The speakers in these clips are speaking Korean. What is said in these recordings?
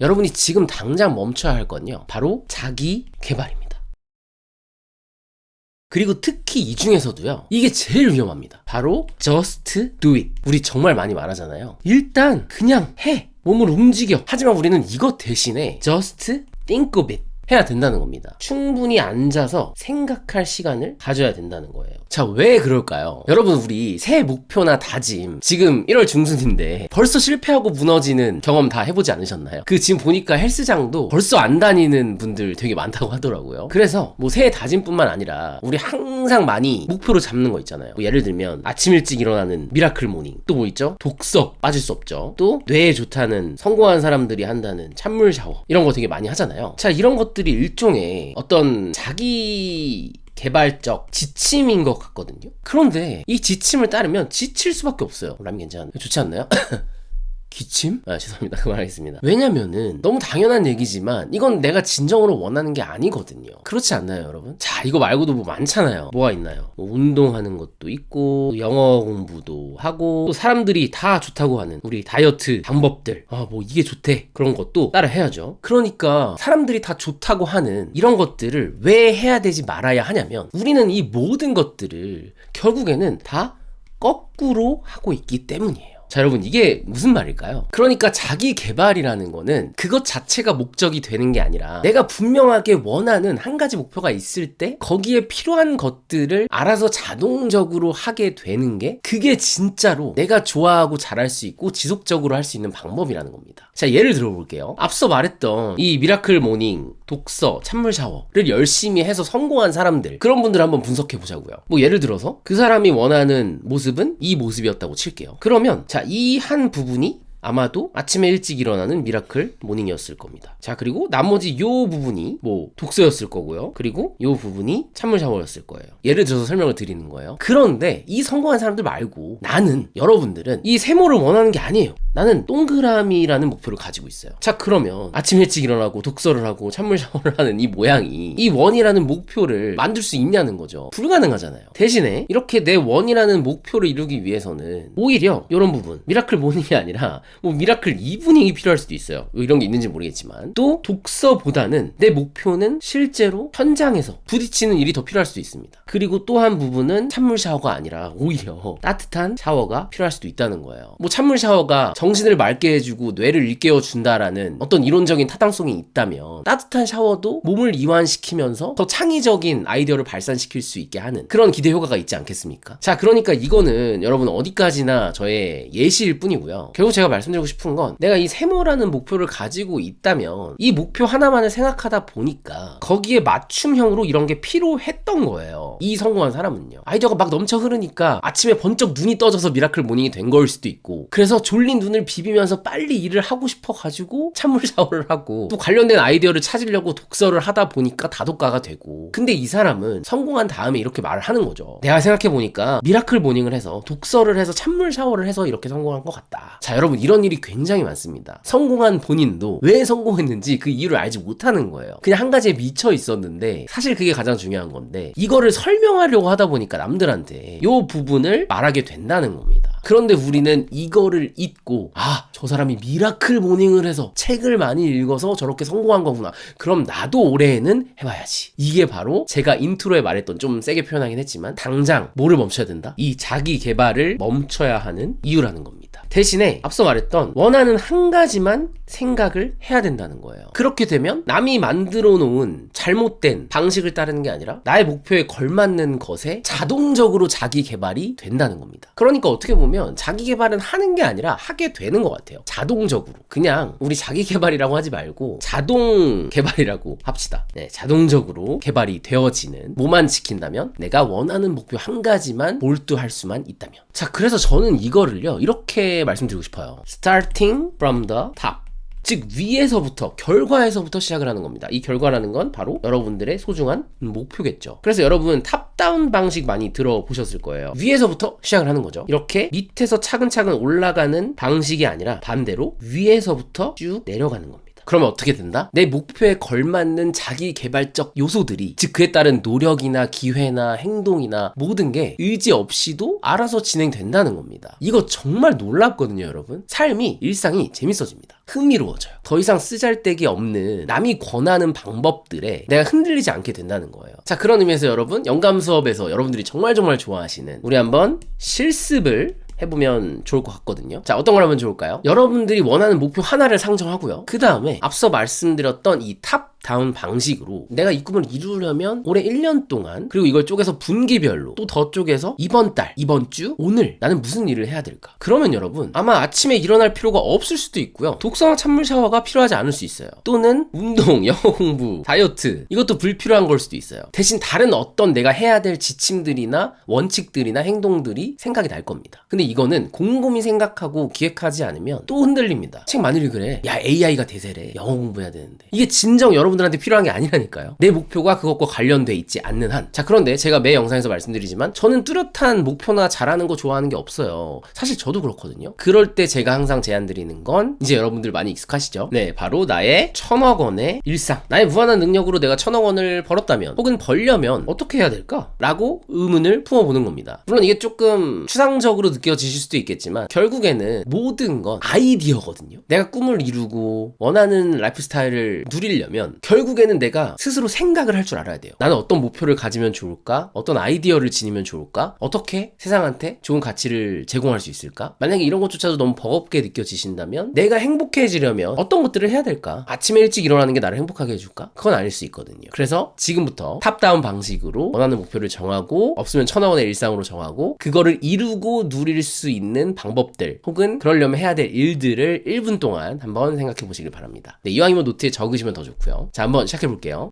여러분이 지금 당장 멈춰야 할 건요, 바로 자기 개발입니다. 그리고 특히 이 중에서도요, 이게 제일 위험합니다. 바로 just do it. 우리 정말 많이 말하잖아요. 일단 그냥 해. 몸을 움직여. 하지만 우리는 이것 대신에 just think of it 해야 된다는 겁니다. 충분히 앉아서 생각할 시간을 가져야 된다는 거예요. 자, 왜 그럴까요? 여러분, 우리 새해 목표나 다짐, 지금 1월 중순인데 벌써 실패하고 무너지는 경험 다 해보지 않으셨나요? 지금 보니까 헬스장도 벌써 안 다니는 분들 되게 많다고 하더라고요. 그래서 뭐 새해 다짐뿐만 아니라 우리 항상 많이 목표로 잡는 거 있잖아요. 뭐 예를 들면 아침 일찍 일어나는 미라클 모닝, 또 뭐 있죠? 독서 빠질 수 없죠. 또 뇌에 좋다는 성공한 사람들이 한다는 찬물 샤워, 이런 거 되게 많이 하잖아요. 자, 이런 것들이 일종의 어떤 자기 개발적 지침인 것 같거든요. 그런데 이 지침을 따르면 지칠 수밖에 없어요. 라면 괜찮아요? 좋지 않나요? 기침? 죄송합니다. 그만하겠습니다. 왜냐면은 너무 당연한 얘기지만 이건 내가 진정으로 원하는 게 아니거든요. 그렇지 않나요, 여러분? 자, 이거 말고도 뭐 많잖아요. 뭐가 있나요? 뭐 운동하는 것도 있고, 영어 공부도 하고, 또 사람들이 다 좋다고 하는 우리 다이어트 방법들, 뭐 이게 좋대, 그런 것도 따라 해야죠. 그러니까 사람들이 다 좋다고 하는 이런 것들을 왜 해야 되지 말아야 하냐면, 우리는 이 모든 것들을 결국에는 다 거꾸로 하고 있기 때문이에요. 자, 여러분, 이게 무슨 말일까요? 그러니까 자기 개발이라는 거는 그것 자체가 목적이 되는 게 아니라 내가 분명하게 원하는 한 가지 목표가 있을 때 거기에 필요한 것들을 알아서 자동적으로 하게 되는 게, 그게 진짜로 내가 좋아하고 잘할 수 있고 지속적으로 할 수 있는 방법이라는 겁니다. 자, 예를 들어볼게요. 앞서 말했던 이 미라클 모닝, 독서, 찬물 샤워를 열심히 해서 성공한 사람들, 그런 분들 한번 분석해 보자고요. 뭐 예를 들어서 그 사람이 원하는 모습은 이 모습이었다고 칠게요. 그러면 자, 이 한 부분이 아마도 아침에 일찍 일어나는 미라클 모닝이었을 겁니다. 자, 그리고 나머지 요 부분이 뭐 독서였을 거고요. 그리고 요 부분이 찬물 샤워였을 거예요. 예를 들어서 설명을 드리는 거예요. 그런데 이 성공한 사람들 말고 여러분들은 이 세모를 원하는 게 아니에요. 나는 동그라미라는 목표를 가지고 있어요. 자, 그러면 아침 일찍 일어나고 독서를 하고 찬물 샤워를 하는 이 모양이 이 원이라는 목표를 만들 수 있냐는 거죠. 불가능하잖아요. 대신에 이렇게 내 원이라는 목표를 이루기 위해서는 오히려 이런 부분, 미라클 모닝이 아니라 뭐 미라클 이브닝이 필요할 수도 있어요. 이런 게 있는지 모르겠지만, 또 독서보다는 내 목표는 실제로 현장에서 부딪히는 일이 더 필요할 수도 있습니다. 그리고 또 한 부분은 찬물 샤워가 아니라 오히려 따뜻한 샤워가 필요할 수도 있다는 거예요. 뭐 찬물 샤워가 정신을 맑게 해주고 뇌를 일깨워 준다라는 어떤 이론적인 타당성이 있다면, 따뜻한 샤워도 몸을 이완시키면서 더 창의적인 아이디어를 발산시킬 수 있게 하는 그런 기대 효과가 있지 않겠습니까? 자, 그러니까 이거는 여러분 어디까지나 저의 예시일 뿐이고요. 결국 제가 말씀드리고 싶은 건, 내가 이 세모라는 목표를 가지고 있다면 이 목표 하나만을 생각하다 보니까 거기에 맞춤형으로 이런 게 필요했던 거예요. 이 성공한 사람은요. 아이디어가 막 넘쳐 흐르니까 아침에 번쩍 눈이 떠져서 미라클 모닝이 된 거일 수도 있고, 그래서 졸린 눈을 비비면서 빨리 일을 하고 싶어가지고 찬물 샤워를 하고, 또 관련된 아이디어를 찾으려고 독서를 하다 보니까 다독가가 되고. 근데 이 사람은 성공한 다음에 이렇게 말을 하는 거죠. 내가 생각해보니까 미라클 모닝을 해서 독서를 해서 찬물 샤워를 해서 이렇게 성공한 것 같다. 자, 여러분, 이런 일이 굉장히 많습니다. 성공한 본인도 왜 성공했는지 그 이유를 알지 못하는 거예요. 그냥 한 가지에 미쳐 있었는데, 사실 그게 가장 중요한 건데, 이거를 설명하려고 하다 보니까 남들한테 이 부분을 말하게 된다는 겁니다. 그런데 우리는 이거를 잊고, 저 사람이 미라클 모닝을 해서 책을 많이 읽어서 저렇게 성공한 거구나, 그럼 나도 올해에는 해봐야지. 이게 바로 제가 인트로에 말했던, 좀 세게 표현하긴 했지만, 당장 뭐를 멈춰야 된다? 이 자기 개발을 멈춰야 하는 이유라는 겁니다. 대신에 앞서 말했던 원하는 한 가지만 생각을 해야 된다는 거예요. 그렇게 되면 남이 만들어 놓은 잘못된 방식을 따르는 게 아니라 나의 목표에 걸맞는 것에 자동적으로 자기 개발이 된다는 겁니다. 그러니까 어떻게 보면 자기 개발은 하는 게 아니라 하게 되는 것 같아요. 자동적으로. 그냥 우리 자기 개발이라고 하지 말고 자동 개발이라고 합시다. 네, 자동적으로 개발이 되어지는, 뭐만 지킨다면, 내가 원하는 목표 한 가지만 몰두할 수만 있다면. 자, 그래서 저는 이거를요, 이렇게 말씀드리고 싶어요. Starting from the top. 즉, 위에서부터, 결과에서부터 시작을 하는 겁니다. 이 결과라는 건 바로 여러분들의 소중한 목표겠죠. 그래서 여러분 탑다운 방식 많이 들어보셨을 거예요. 위에서부터 시작을 하는 거죠. 이렇게 밑에서 차근차근 올라가는 방식이 아니라 반대로 위에서부터 쭉 내려가는 겁니다. 그러면 어떻게 된다? 내 목표에 걸맞는 자기 개발적 요소들이, 즉 그에 따른 노력이나 기회나 행동이나 모든 게 의지 없이도 알아서 진행된다는 겁니다. 이거 정말 놀랍거든요, 여러분. 삶이, 일상이 재밌어집니다. 흥미로워져요. 더 이상 쓰잘데기 없는 남이 권하는 방법들에 내가 흔들리지 않게 된다는 거예요. 자, 그런 의미에서 여러분, 영감 수업에서 여러분들이 정말 좋아하시는, 우리 한번 실습을 해보면 좋을 것 같거든요. 자, 어떤 걸 하면 좋을까요? 여러분들이 원하는 목표 하나를 상정하고요. 그 다음에 앞서 말씀드렸던 이 탑다운 방식으로 내가 이 꿈을 이루려면 올해 1년 동안, 그리고 이걸 쪼개서 분기별로 또 더 쪼개서 이번 달, 이번 주, 오늘 나는 무슨 일을 해야 될까? 그러면 여러분, 아마 아침에 일어날 필요가 없을 수도 있고요. 독서나 찬물 샤워가 필요하지 않을 수 있어요. 또는 운동, 영어 공부, 다이어트, 이것도 불필요한 걸 수도 있어요. 대신 다른 어떤 내가 해야 될 지침들이나 원칙들이나 행동들이 생각이 날 겁니다. 근데 이거는 곰곰이 생각하고 기획하지 않으면 또 흔들립니다. 책 많이 읽으래. 야, AI가 대세래. 영어 공부해야 되는데. 이게 진정 여러분들한테 필요한 게 아니라니까요. 내 목표가 그것과 관련돼 있지 않는 한. 자, 그런데 제가 매 영상에서 말씀드리지만 저는 뚜렷한 목표나 잘하는 거 좋아하는 게 없어요. 사실 저도 그렇거든요. 그럴 때 제가 항상 제안드리는 건, 이제 여러분들 많이 익숙하시죠? 네, 바로 나의 1000억 원의 일상. 나의 무한한 능력으로 내가 1000억 원을 벌었다면, 혹은 벌려면 어떻게 해야 될까? 라고 의문을 품어보는 겁니다. 물론 이게 조금 추상적으로 느껴지실 수도 있겠지만 결국에는 모든 건 아이디어거든요. 내가 꿈을 이루고 원하는 라이프 스타일을 누리려면 결국에는 내가 스스로 생각을 할 줄 알아야 돼요. 나는 어떤 목표를 가지면 좋을까? 어떤 아이디어를 지니면 좋을까? 어떻게 세상한테 좋은 가치를 제공할 수 있을까? 만약에 이런 것조차도 너무 버겁게 느껴지신다면 내가 행복해지려면 어떤 것들을 해야 될까? 아침에 일찍 일어나는 게 나를 행복하게 해줄까? 그건 아닐 수 있거든요. 그래서 지금부터 탑다운 방식으로 원하는 목표를 정하고, 없으면 1000억 원의 일상으로 정하고, 그거를 이루고 누릴 수 있는 방법들, 혹은 그러려면 해야 될 일들을 1분 동안 한번 생각해 보시길 바랍니다. 네, 이왕이면 노트에 적으시면 더 좋고요. 자, 한번 시작해 볼게요.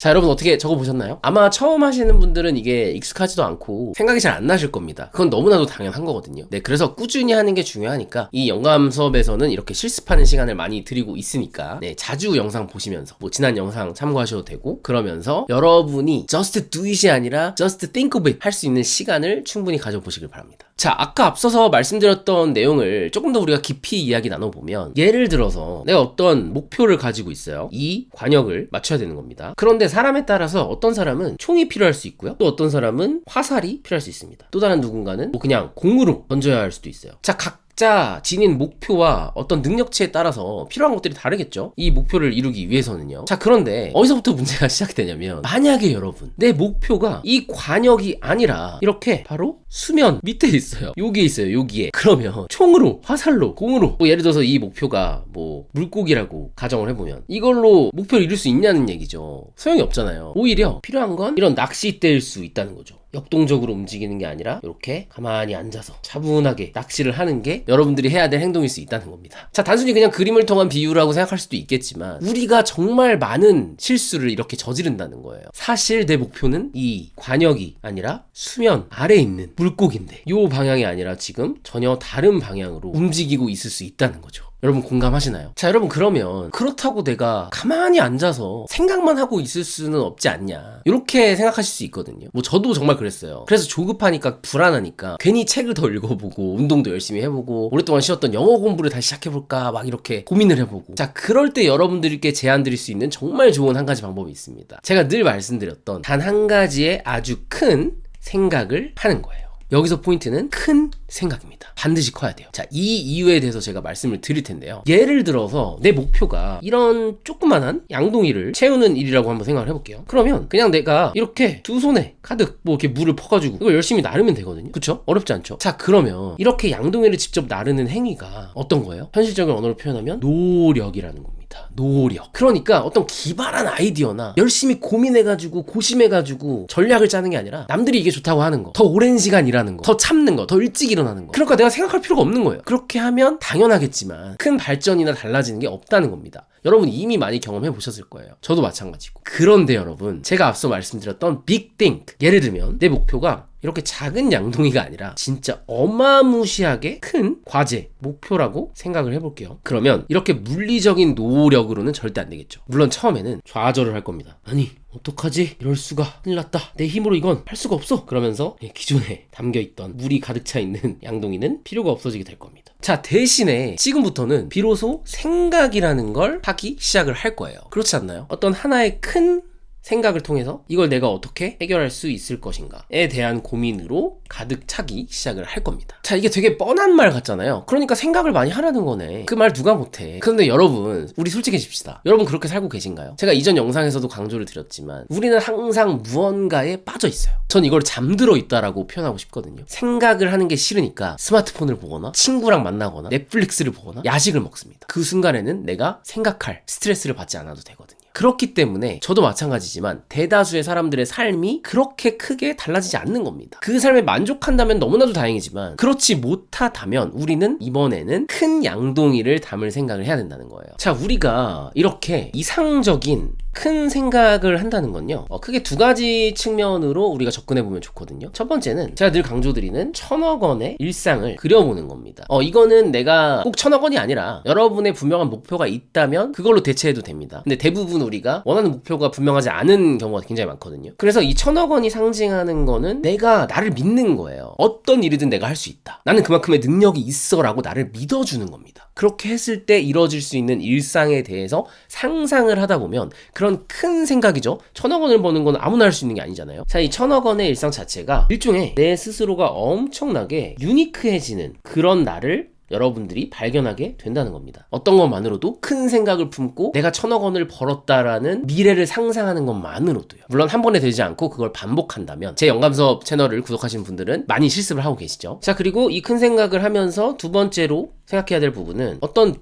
자, 여러분 어떻게 적어보셨나요? 아마 처음 하시는 분들은 이게 익숙하지도 않고 생각이 잘 안 나실 겁니다. 그건 너무나도 당연한 거거든요. 네, 그래서 꾸준히 하는 게 중요하니까 이 영감 수업에서는 이렇게 실습하는 시간을 많이 드리고 있으니까, 네, 자주 영상 보시면서 뭐 지난 영상 참고하셔도 되고, 그러면서 여러분이 just do it이 아니라 just think of it 할 수 있는 시간을 충분히 가져보시길 바랍니다. 자, 아까 앞서서 말씀드렸던 내용을 조금 더 우리가 깊이 이야기 나눠보면, 예를 들어서 내가 어떤 목표를 가지고 있어요. 이 관역을 맞춰야 되는 겁니다. 그런데 사람에 따라서 어떤 사람은 총이 필요할 수 있고요, 또 어떤 사람은 화살이 필요할 수 있습니다. 또 다른 누군가는 뭐 그냥 공으로 던져야 할 수도 있어요. 자, 각자 지닌 목표와 어떤 능력치에 따라서 필요한 것들이 다르겠죠? 이 목표를 이루기 위해서는요. 자, 그런데 어디서부터 문제가 시작되냐면, 만약에 여러분 내 목표가 이 관역이 아니라 이렇게 바로 수면 밑에 있어요. 여기에 있어요. 여기에. 그러면 총으로, 화살로, 공으로, 뭐 예를 들어서 이 목표가 뭐 물고기라고 가정을 해보면 이걸로 목표를 이룰 수 있냐는 얘기죠. 소용이 없잖아요. 오히려 필요한 건 이런 낚싯대일 수 있다는 거죠. 역동적으로 움직이는 게 아니라 이렇게 가만히 앉아서 차분하게 낚시를 하는 게 여러분들이 해야 될 행동일 수 있다는 겁니다. 자, 단순히 그냥 그림을 통한 비유라고 생각할 수도 있겠지만, 우리가 정말 많은 실수를 이렇게 저지른다는 거예요. 사실 내 목표는 이 관역이 아니라 수면 아래에 있는 물고기인데, 이 방향이 아니라 지금 전혀 다른 방향으로 움직이고 있을 수 있다는 거죠. 여러분 공감하시나요? 자, 여러분 그러면 그렇다고 내가 가만히 앉아서 생각만 하고 있을 수는 없지 않냐, 이렇게 생각하실 수 있거든요. 뭐 저도 정말 그랬어요. 그래서 조급하니까, 불안하니까 괜히 책을 더 읽어보고, 운동도 열심히 해보고, 오랫동안 쉬었던 영어 공부를 다시 시작해볼까 막 이렇게 고민을 해보고. 자, 그럴 때 여러분들께 제안 드릴 수 있는 정말 좋은 한 가지 방법이 있습니다. 제가 늘 말씀드렸던 단 한 가지의 아주 큰 생각을 하는 거예요. 여기서 포인트는 큰 생각입니다. 반드시 커야 돼요. 자, 이 이유에 대해서 제가 말씀을 드릴 텐데요. 예를 들어서 내 목표가 이런 조그만한 양동이를 채우는 일이라고 한번 생각을 해볼게요. 그러면 그냥 내가 이렇게 두 손에 가득 뭐 이렇게 물을 퍼가지고 이걸 열심히 나르면 되거든요. 그쵸? 어렵지 않죠? 자, 그러면 이렇게 양동이를 직접 나르는 행위가 어떤 거예요? 현실적인 언어로 표현하면 노력이라는 겁니다. 노력. 그러니까 어떤 기발한 아이디어나 열심히 고민해가지고 고심해가지고 전략을 짜는 게 아니라 남들이 이게 좋다고 하는 거, 더 오랜 시간 일하는 거, 더 참는 거, 더 일찍 일어나는 거. 그러니까 내가 생각할 필요가 없는 거예요. 그렇게 하면 당연하겠지만 큰 발전이나 달라지는 게 없다는 겁니다. 여러분 이미 많이 경험해 보셨을 거예요. 저도 마찬가지고. 그런데 여러분, 제가 앞서 말씀드렸던 Big Think, 예를 들면 내 목표가 이렇게 작은 양동이가 아니라 진짜 어마무시하게 큰 과제, 목표라고 생각을 해볼게요. 그러면 이렇게 물리적인 노력으로는 절대 안 되겠죠. 물론 처음에는 좌절을 할 겁니다. 아니 어떡하지? 이럴 수가. 큰일 났다. 내 힘으로 이건 할 수가 없어. 그러면서 기존에 담겨있던 물이 가득 차 있는 양동이는 필요가 없어지게 될 겁니다. 자, 대신에 지금부터는 비로소 생각이라는 걸 하기 시작을 할 거예요. 그렇지 않나요? 어떤 하나의 큰 생각을 통해서 이걸 내가 어떻게 해결할 수 있을 것인가에 대한 고민으로 가득 차기 시작을 할 겁니다. 자, 이게 되게 뻔한 말 같잖아요. 그러니까 생각을 많이 하라는 거네. 그 말 누가 못해. 그런데 여러분, 우리 솔직해집시다. 여러분 그렇게 살고 계신가요? 제가 이전 영상에서도 강조를 드렸지만 우리는 항상 무언가에 빠져 있어요. 전 이걸 잠들어 있다라고 표현하고 싶거든요. 생각을 하는 게 싫으니까 스마트폰을 보거나 친구랑 만나거나 넷플릭스를 보거나 야식을 먹습니다. 그 순간에는 내가 생각할 스트레스를 받지 않아도 되거든요. 그렇기 때문에 저도 마찬가지지만 대다수의 사람들의 삶이 그렇게 크게 달라지지 않는 겁니다. 그 삶에 만족한다면 너무나도 다행이지만 그렇지 못하다면 우리는 이번에는 큰 양동이를 담을 생각을 해야 된다는 거예요. 자, 우리가 이렇게 이상적인 큰 생각을 한다는 건요, 크게 두 가지 측면으로 우리가 접근해보면 좋거든요. 첫 번째는 제가 늘 강조드리는 1000억 원의 일상을 그려보는 겁니다. 이거는 내가 꼭 1000억 원이 아니라 여러분의 분명한 목표가 있다면 그걸로 대체해도 됩니다. 근데 대부분 우리가 원하는 목표가 분명하지 않은 경우가 굉장히 많거든요. 그래서 이 1000억 원이 상징하는 거는 내가 나를 믿는 거예요. 어떤 일이든 내가 할 수 있다. 나는 그만큼의 능력이 있어 라고 나를 믿어주는 겁니다. 그렇게 했을 때 이루어질 수 있는 일상에 대해서 상상을 하다 보면 그런 큰 생각이죠. 1000억 원을 버는 건 아무나 할 수 있는 게 아니잖아요. 자, 이 1000억 원의 일상 자체가 일종의 내 스스로가 엄청나게 유니크해지는 그런 나를 여러분들이 발견하게 된다는 겁니다. 어떤 것만으로도 큰 생각을 품고 내가 1000억 원을 벌었다라는 미래를 상상하는 것만으로도요. 물론 한 번에 되지 않고 그걸 반복한다면, 제 영감수업 채널을 구독하신 분들은 많이 실습을 하고 계시죠. 자, 그리고 이 큰 생각을 하면서 두 번째로 생각해야 될 부분은 어떤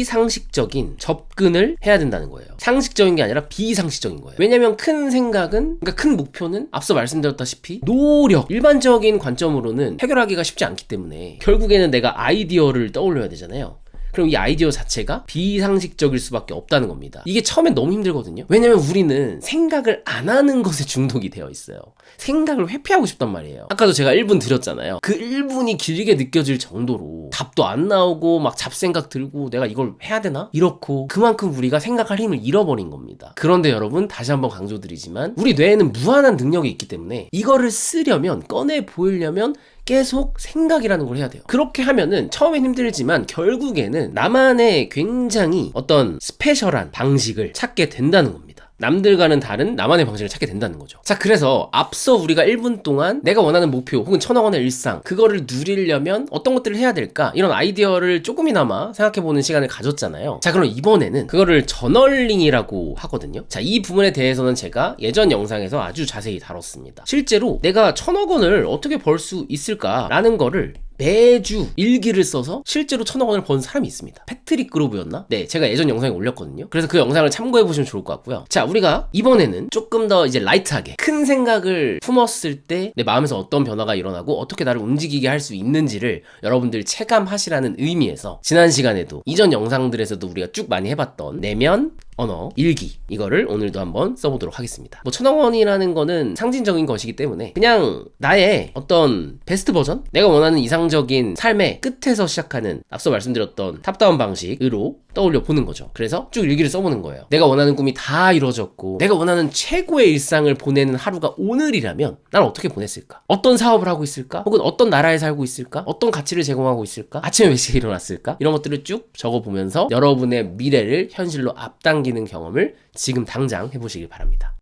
비상식적인 접근을 해야 된다는 거예요. 상식적인 게 아니라 비상식적인 거예요. 왜냐면 큰 생각은, 그러니까 큰 목표는 앞서 말씀드렸다시피 노력, 일반적인 관점으로는 해결하기가 쉽지 않기 때문에 결국에는 내가 아이디어를 떠올려야 되잖아요. 그럼 이 아이디어 자체가 비상식적일 수밖에 없다는 겁니다. 이게 처음엔 너무 힘들거든요. 왜냐면 우리는 생각을 안 하는 것에 중독이 되어 있어요. 생각을 회피하고 싶단 말이에요. 아까도 제가 1분 드렸잖아요. 그 1분이 길게 느껴질 정도로 답도 안 나오고 막 잡생각 들고 내가 이걸 해야 되나? 이렇고 그만큼 우리가 생각할 힘을 잃어버린 겁니다. 그런데 여러분, 다시 한번 강조드리지만 우리 뇌에는 무한한 능력이 있기 때문에 이거를 쓰려면, 꺼내 보이려면 계속 생각이라는 걸 해야 돼요. 그렇게 하면은 처음엔 힘들지만 결국에는 나만의 굉장히 어떤 스페셜한 방식을 찾게 된다는 겁니다. 남들과는 다른 나만의 방식을 찾게 된다는 거죠. 자, 그래서 앞서 우리가 1분 동안 내가 원하는 목표 혹은 1000억 원의 일상, 그거를 누리려면 어떤 것들을 해야 될까? 이런 아이디어를 조금이나마 생각해보는 시간을 가졌잖아요. 자, 그럼 이번에는 그거를 저널링이라고 하거든요. 자, 이 부분에 대해서는 제가 예전 영상에서 아주 자세히 다뤘습니다. 실제로 내가 1000억 원을 어떻게 벌 수 있을까라는 거를 매주 일기를 써서 실제로 1000억 원을 번 사람이 있습니다. 패트릭 그로브였나? 네, 제가 예전 영상에 올렸거든요. 그래서 그 영상을 참고해보시면 좋을 것 같고요. 자, 우리가 이번에는 조금 더 이제 라이트하게 큰 생각을 품었을 때 내 마음에서 어떤 변화가 일어나고 어떻게 나를 움직이게 할 수 있는지를 여러분들 체감하시라는 의미에서 지난 시간에도 이전 영상들에서도 우리가 쭉 많이 해봤던 내면 언어, 일기, 이거를 오늘도 한번 써보도록 하겠습니다. 뭐 1000억 원이라는 거는 상징적인 것이기 때문에 그냥 나의 어떤 베스트 버전? 내가 원하는 이상적인 삶의 끝에서 시작하는 앞서 말씀드렸던 탑다운 방식으로 떠올려 보는 거죠. 그래서 쭉 일기를 써보는 거예요. 내가 원하는 꿈이 다 이루어졌고 내가 원하는 최고의 일상을 보내는 하루가 오늘이라면 난 어떻게 보냈을까? 어떤 사업을 하고 있을까? 혹은 어떤 나라에 살고 있을까? 어떤 가치를 제공하고 있을까? 아침에 몇 시에 일어났을까? 이런 것들을 쭉 적어보면서 여러분의 미래를 현실로 앞당기는 경험을 지금 당장 해보시길 바랍니다.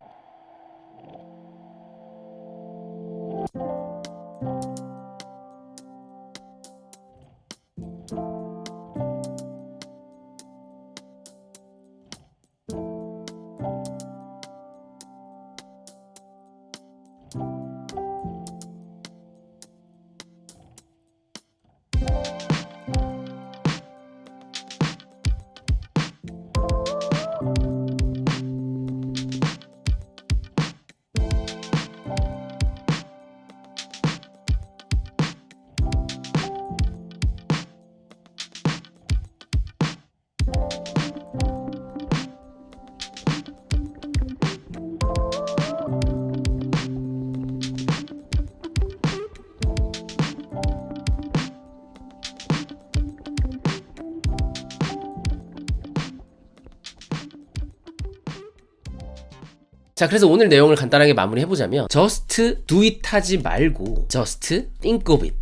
자, 그래서 오늘 내용을 간단하게 마무리해보자면 just do it 하지 말고 just think of it.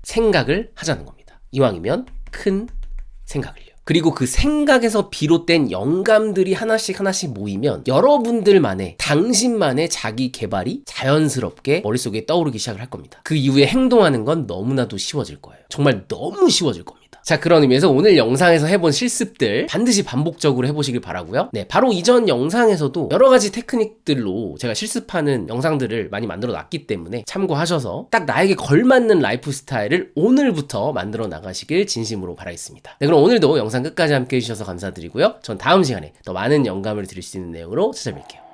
생각을 하자는 겁니다. 이왕이면 큰 생각을요. 그리고 그 생각에서 비롯된 영감들이 하나씩 모이면 여러분들만의, 당신만의 자기 개발이 자연스럽게 머릿속에 떠오르기 시작을 할 겁니다. 그 이후에 행동하는 건 너무나도 쉬워질 거예요. 정말 너무 쉬워질 겁니다. 자, 그런 의미에서 오늘 영상에서 해본 실습들 반드시 반복적으로 해보시길 바라고요. 네, 바로 이전 영상에서도 여러 가지 테크닉들로 제가 실습하는 영상들을 많이 만들어 놨기 때문에 참고하셔서 딱 나에게 걸맞는 라이프 스타일을 오늘부터 만들어 나가시길 진심으로 바라겠습니다. 네, 그럼 오늘도 영상 끝까지 함께 해주셔서 감사드리고요. 전 다음 시간에 더 많은 영감을 드릴 수 있는 내용으로 찾아뵐게요.